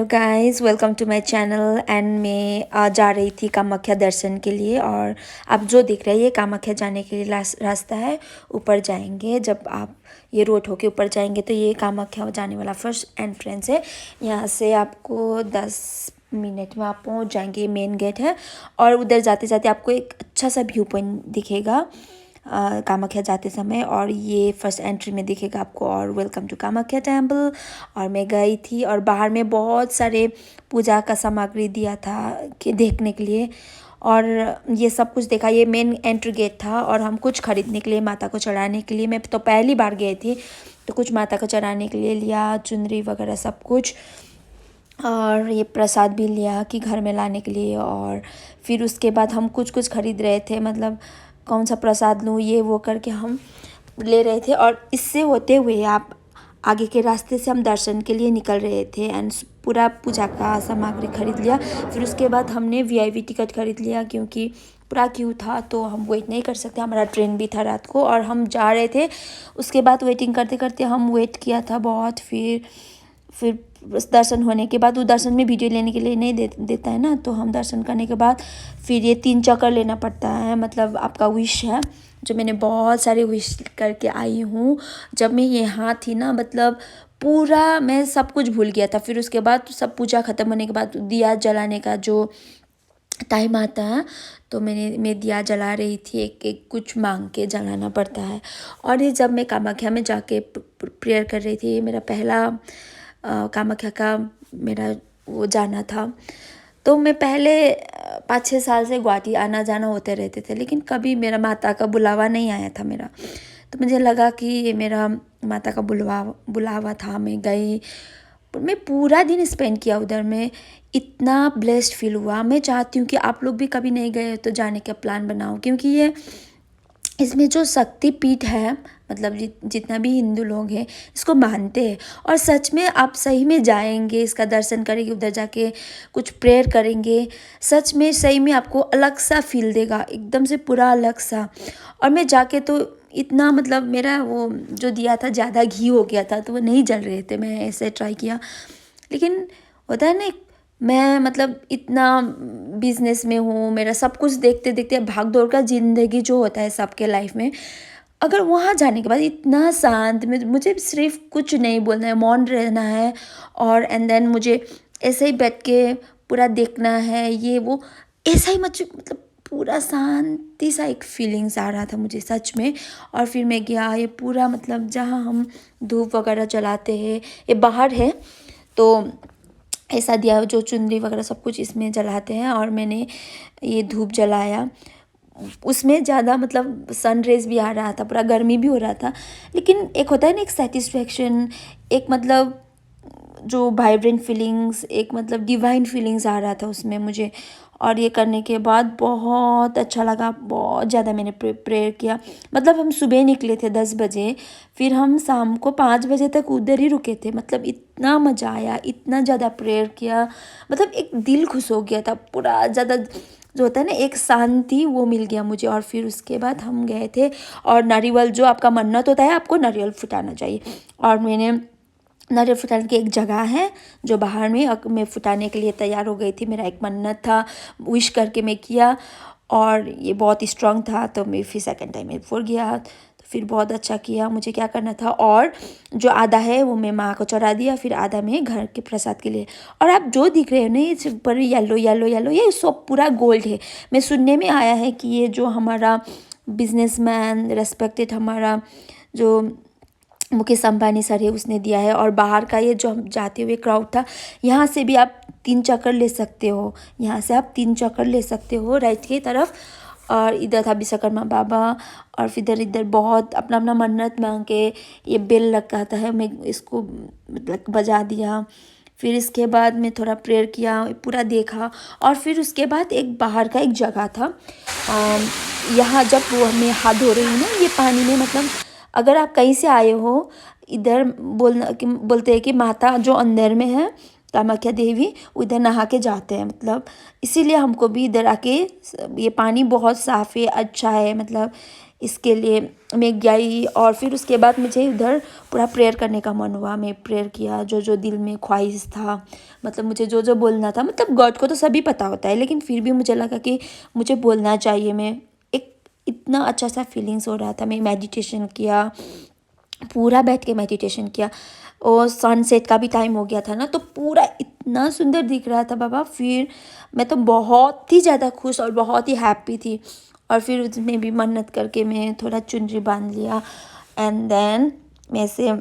Guys welcome to my channel and मैं जा रही थी कामाख्या दर्शन के लिए। और आप जो दिख रहे हैं ये कामाख्या जाने के लिए रास्ता है। ऊपर जाएंगे, जब आप ये रोड होके ऊपर जाएंगे तो ये कामाख्या जाने वाला फर्स्ट एंट्रेंस है। यहाँ से आपको 10 मिनट में आप पहुँच जाएंगे। मेन गेट है और उधर जाते जाते आपको एक अच्छा सा व्यू पॉइंट दिखेगा कामाख्या जाते समय, और ये फर्स्ट एंट्री में दिखेगा आपको और वेलकम टू कामाख्या टेम्पल। और मैं गई थी और बाहर में बहुत सारे पूजा का सामग्री दिया था कि देखने के लिए, और ये सब कुछ देखा। ये मेन एंट्री गेट था और हम कुछ खरीदने के लिए, माता को चढ़ाने के लिए, मैं तो पहली बार गई थी तो कुछ माता को चढ़ाने के लिए लिया, चुनरी वगैरह सब कुछ, और ये प्रसाद भी लिया कि घर में लाने के लिए। और फिर उसके बाद हम कुछ कुछ खरीद रहे थे, मतलब कौन सा प्रसाद लूँ ये वो करके हम ले रहे थे। और इससे होते हुए आप आगे के रास्ते से हम दर्शन के लिए निकल रहे थे एंड पूरा पूजा का सामग्री खरीद लिया। फिर उसके बाद हमने वीआईपी टिकट खरीद लिया क्योंकि पूरा क्यू था तो हम वेट नहीं कर सकते। हमारा ट्रेन भी था रात को और हम जा रहे थे। उसके बाद वेटिंग करते करते हम वेट किया था बहुत। फिर दर्शन होने के बाद, वो दर्शन में वीडियो लेने के लिए नहीं देता है ना, तो हम दर्शन करने के बाद फिर ये 3 चक्कर लेना पड़ता है, मतलब आपका विश है। जो मैंने बहुत सारे विश करके आई हूँ। जब मैं यहाँ थी ना, मतलब पूरा मैं सब कुछ भूल गया था। फिर उसके बाद सब पूजा ख़त्म होने के बाद दिया जलाने का जो टाइम आता है तो मैं दिया जला रही थी। एक एक कुछ मांग के जलाना पड़ता है। और ये जब मैं कामाख्या में जाके प्रेयर कर रही थी, मेरा पहला कामाख्या का मेरा वो जाना था। तो मैं पहले 5-6 साल से गुवाहाटी आना जाना होते रहते थे, लेकिन कभी मेरा माता का बुलावा नहीं आया था मेरा। तो मुझे लगा कि ये मेरा माता का बुलावा था। मैं गई, मैं पूरा दिन स्पेंड किया उधर में। इतना ब्लेस्ड फील हुआ। मैं चाहती हूँ कि आप लोग भी कभी नहीं गए तो जाने का प्लान बनाओ, क्योंकि ये इसमें जो शक्तिपीठ है, मतलब जितना भी हिंदू लोग हैं इसको मानते हैं। और सच में आप सही में जाएंगे, इसका दर्शन करेंगे, उधर जाके कुछ प्रेयर करेंगे, सच में सही में आपको अलग सा फील देगा, एकदम से पूरा अलग सा। और मैं जाके तो इतना, मतलब मेरा वो जो दिया था ज़्यादा घी हो गया था तो वो नहीं जल रहे थे। मैं ऐसे ट्राई किया, लेकिन होता है ना, मैं मतलब इतना बिजनेस में हूँ, मेरा सब कुछ देखते देखते भाग दौड़ का ज़िंदगी जो होता है सबके लाइफ में, अगर वहाँ जाने के बाद इतना शांत में मुझे सिर्फ कुछ नहीं बोलना है, मौन रहना है, और एंड देन मुझे ऐसे ही बैठ के पूरा देखना है ये वो, ऐसा ही मुझे मतलब पूरा शांति सा एक फीलिंग्स आ रहा था मुझे सच में। और फिर मैं गया, ये पूरा मतलब जहाँ हम धूप वगैरह जलाते हैं, ये बाहर है तो ऐसा दिया जो चुनरी वगैरह सब कुछ इसमें जलाते हैं, और मैंने ये धूप जलाया। उसमें ज़्यादा मतलब सन रेज भी आ रहा था, पूरा गर्मी भी हो रहा था, लेकिन एक होता है ना एक सेटिस्फेक्शन, एक मतलब जो वाइब्रेंट फीलिंग्स, एक मतलब डिवाइन फीलिंग्स आ रहा था उसमें मुझे। और ये करने के बाद बहुत अच्छा लगा, बहुत ज़्यादा मैंने प्रेयर किया। मतलब हम सुबह निकले थे 10 बजे, फिर हम शाम को 5 बजे तक उधर ही रुके थे। मतलब इतना मज़ा आया, इतना ज़्यादा प्रेयर किया, मतलब एक दिल खुश हो गया था पूरा ज़्यादा, जो होता है ना एक शांति, वो मिल गया मुझे। और फिर उसके बाद हम गए थे, और नारियल जो आपका मन्नत होता है आपको नारियल फुटाना चाहिए, और मैंने नारियल फुटाने की एक जगह है जो बाहर में, मैं फुटाने के लिए तैयार हो गई थी। मेरा एक मन्नत था, विश करके मैं किया, और ये बहुत स्ट्रांग था तो मैं फिर सेकंड टाइम में फुट गया। तो फिर बहुत अच्छा किया। मुझे क्या करना था, और जो आधा है वो मैं माँ को चढ़ा दिया, फिर आधा मैं घर के प्रसाद के लिए। और आप जो दिख रहे हो ना, ये पर येलो येलो येलो, ये सब पूरा गोल्ड है। मैं सुनने में आया है कि ये जो हमारा बिजनेसमैन रेस्पेक्टेड, हमारा जो मुकेश अंबानी सर है, उसने दिया है। और बाहर का ये जो हम जाते हुए क्राउड था, यहाँ से भी आप 3 चक्कर ले सकते हो, यहाँ से आप 3 चक्कर ले सकते हो राइट की तरफ। और इधर था विश्वकर्मा बाबा, और फिर इधर बहुत अपना अपना मन्नत मांग के ये बेल लगाता है, मैं इसको मतलब बजा दिया। फिर इसके बाद मैं थोड़ा प्रेयर किया, पूरा देखा। और फिर उसके बाद एक बाहर का एक जगह था, यहाँ जब वो मैं हाथ धो रही हूँ ना ये पानी में, मतलब अगर आप कहीं से आए हो, इधर बोलते हैं कि माता जो अंदर में है कामाख्या देवी, उधर नहा के जाते हैं, मतलब इसीलिए हमको भी इधर आके, ये पानी बहुत साफ़ है, अच्छा है, मतलब इसके लिए मैं गई। और फिर उसके बाद मुझे उधर पूरा प्रेयर करने का मन हुआ। मैं प्रेयर किया, जो जो दिल में ख्वाहिश था, मतलब मुझे जो जो बोलना था, मतलब गॉड को तो सभी पता होता है, लेकिन फिर भी मुझे लगा कि मुझे बोलना चाहिए। मैं एक इतना अच्छा सा फीलिंग्स हो रहा था। मैं मेडिटेशन किया, पूरा बैठ के मेडिटेशन किया। और सनसेट का भी टाइम हो गया था ना, तो पूरा इतना सुंदर दिख रहा था बाबा। फिर मैं तो बहुत ही ज़्यादा खुश और बहुत ही हैप्पी थी। और फिर उसमें भी मन्नत करके मैं थोड़ा चुनरी बांध लिया। एंड देन मैं से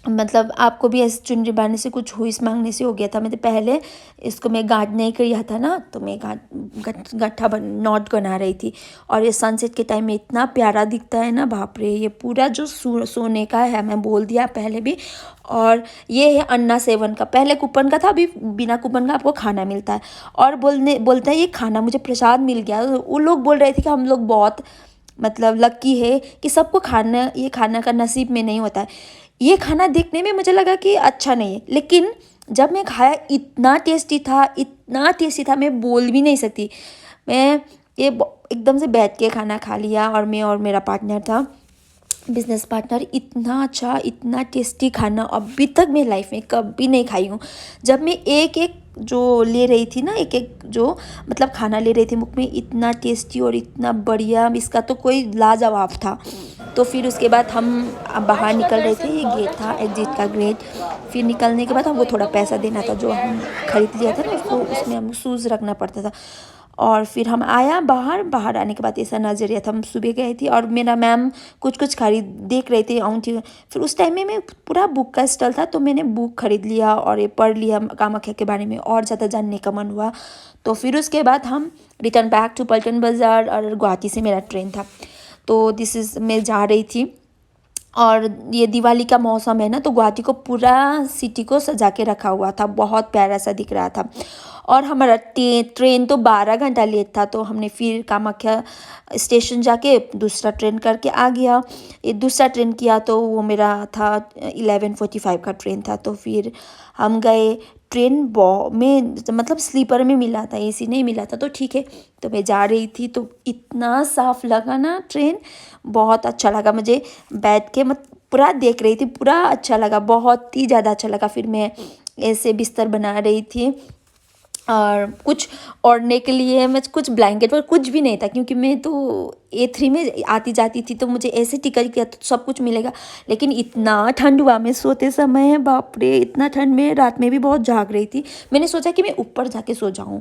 मतलब आपको भी ऐसे चुनरी बांधने से कुछ हुईस मांगने से हो गया था। मैंने पहले इसको मैं गांठ नहीं किया था ना, तो मैं गट्ठा नॉट बना रही थी। और ये सनसेट के टाइम में इतना प्यारा दिखता है ना, बाप रे। ये पूरा जो सोने का है, मैं बोल दिया पहले भी। और ये है अन्ना सेवन का, पहले कूपन का था, अभी बिना कूपन का आपको खाना मिलता है। और बोलता है ये खाना मुझे प्रसाद मिल गया। वो लोग बोल रहे थे कि हम लोग बहुत मतलब लक्की है कि सबको खाना, ये खाना का नसीब में नहीं होता है। ये खाना देखने में मुझे लगा कि अच्छा नहीं है, लेकिन जब मैं खाया इतना टेस्टी था, इतना टेस्टी था, मैं बोल भी नहीं सकती। मैं ये एकदम से बैठ के खाना खा लिया। और मैं और मेरा पार्टनर था, बिजनेस पार्टनर। इतना अच्छा, इतना टेस्टी खाना अभी तक मैं लाइफ में कभी नहीं खाई हूँ। जब मैं एक एक जो ले रही थी ना, एक एक जो मतलब खाना ले रही थी मुख में, इतना टेस्टी और इतना बढ़िया, इसका तो कोई लाजवाब था। तो फिर उसके बाद हम बाहर निकल रहे थे, ये गेट था, एग्जिट का गेट। फिर निकलने के बाद हमको थोड़ा पैसा देना था, जो हम खरीद लिया था ना, उसको उसमें हमको शूज़ रखना पड़ता था। और फिर हम आया बाहर आने के बाद ऐसा नज़रिया था। हम सुबह गए थे और मेरा मैम कुछ कुछ खरीद देख रहे थे आऊँटी। फिर उस टाइम में मैं पूरा बुक का स्टॉल था, तो मैंने बुक खरीद लिया और ये पढ़ लिया कामाख्या के बारे में, और ज़्यादा जानने का मन हुआ। तो फिर उसके बाद हम रिटर्न बैक टू पल्टन बाज़ार, और गुवाहाटी से मेरा ट्रेन था। तो मैं जा रही थी। और ये दिवाली का मौसम है ना, तो गुवाहाटी को पूरा सिटी को सजा के रखा हुआ था, बहुत प्यारा सा दिख रहा था। और हमारा ट्रेन तो 12 घंटा लेट था, तो हमने फिर कामाख्या स्टेशन जाके दूसरा ट्रेन करके आ गया। ये दूसरा ट्रेन किया तो वो मेरा था 11:45 का ट्रेन था। तो फिर हम गए। ट्रेन में मतलब स्लीपर में मिला था, एसी नहीं मिला था, तो ठीक है। तो मैं जा रही थी, तो इतना साफ लगा ना ट्रेन, बहुत अच्छा लगा मुझे बैठ के। पूरा देख रही थी, पूरा अच्छा लगा, बहुत ही ज़्यादा अच्छा लगा। फिर मैं ऐसे बिस्तर बना रही थी, और कुछ ओढ़ने के लिए मैं कुछ ब्लैंकेट पर कुछ भी नहीं था, क्योंकि मैं तो A3 में आती जाती थी, तो मुझे ऐसे टिकट किया तो सब कुछ मिलेगा। लेकिन इतना ठंड हुआ, मैं सोते समय बाप रे, इतना ठंड में रात में भी बहुत जाग रही थी। मैंने सोचा कि मैं ऊपर जाके सो जाऊँ,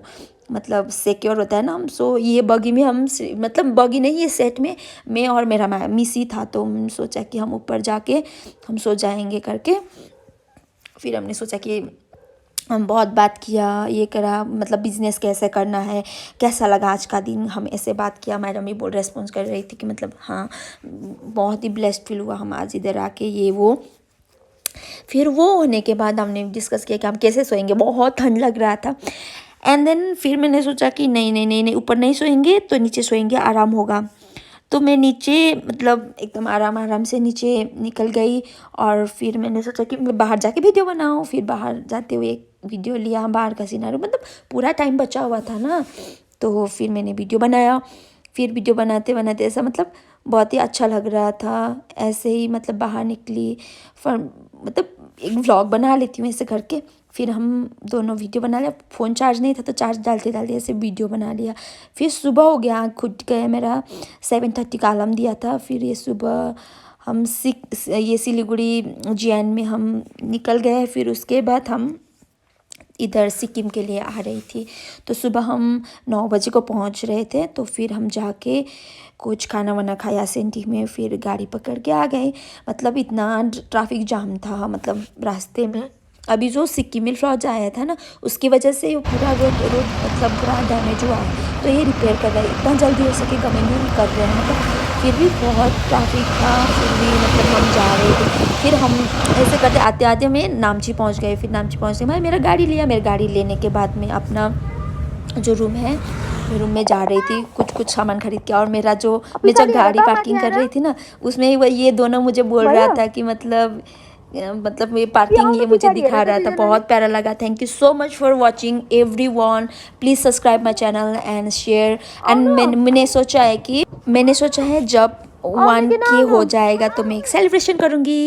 मतलब सिक्योर होता है ना। हम ये बगी में हम मतलब बगी नहीं, ये सेट में मैं और मेरा मिसी था, तो हमने सोचा कि हम ऊपर जाके हम सो जाएंगे करके। फिर हमने सोचा कि हम बहुत बात किया, ये करा, मतलब बिज़नेस कैसे करना है, कैसा लगा आज का दिन, हम ऐसे बात किया। मैडम भी बहुत रेस्पॉन्स कर रही थी कि मतलब हाँ, बहुत ही ब्लेस्ड फील हुआ हम आज इधर आके, ये वो। फिर वो होने के बाद हमने डिस्कस किया कि हम कैसे सोएंगे, बहुत ठंड लग रहा था। एंड देन फिर मैंने सोचा कि नहीं नहीं नहीं नहीं, ऊपर नहीं सोएंगे तो नीचे सोएंगे, आराम होगा। तो मैं नीचे मतलब एकदम आराम से नीचे निकल गई। और फिर मैंने सोचा कि मैं बाहर जाके वीडियो बनाऊँ। फिर बाहर जाते हुए एक वीडियो लिया, बाहर का सिनारी, मतलब पूरा टाइम बचा हुआ था ना, तो फिर मैंने वीडियो बनाया। फिर वीडियो बनाते बनाते ऐसा मतलब बहुत ही अच्छा लग रहा था। ऐसे ही मतलब बाहर निकली, फिर मतलब एक व्लॉग बना लेती हूँ ऐसे करके। फिर हम दोनों वीडियो बना लिया, फ़ोन चार्ज नहीं था, तो चार्ज डालते डालते ऐसे वीडियो बना लिया। फिर सुबह हो गया, आँख खुल गया मेरा, 7:30 का अलार्म दिया था। फिर ये सुबह हम ये सिलीगुड़ी JN में हम निकल गए। फिर उसके बाद हम इधर सिक्किम के लिए आ रही थी। तो सुबह हम 9 बजे को पहुंच रहे थे। तो फिर हम जाके कुछ खाना वाना खाया सेंटी में, फिर गाड़ी पकड़ के आ गए। मतलब इतना ट्रैफिक जाम था मतलब रास्ते में। अभी जो सिक्किम में फ्लड आया था ना, उसकी वजह से वो पूरा रोड मतलब पूरा डैमेज हुआ है, तो ये रिपेयर कर रहे हैं, इतना जल्दी हो सके गवर्नमेंट कर रहे हैं। मतलब फिर भी बहुत ट्रैफिक था, फिर भी मतलब हम जा रहे थे। फिर हम ऐसे करते आते आते में नामची पहुंच गए। फिर नामची पहुंचने के बाद मेरा गाड़ी लिया। मेरी गाड़ी लेने के बाद में अपना जो रूम है, रूम में जा रही थी, कुछ सामान खरीद के। और मेरा जो मैं जब गाड़ी पार्किंग कर रही थी ना, उसमें ये दोनों मुझे बोल रहा था कि मतलब मतलब ये पार्किंग ये मुझे दिखा रहा था, बहुत प्यारा लगा। Thank you so much for watching everyone. Please subscribe my channel and share. And मैंने सोचा है जब 1K हो जाएगा तो मैं एक सेलिब्रेशन करूँगी।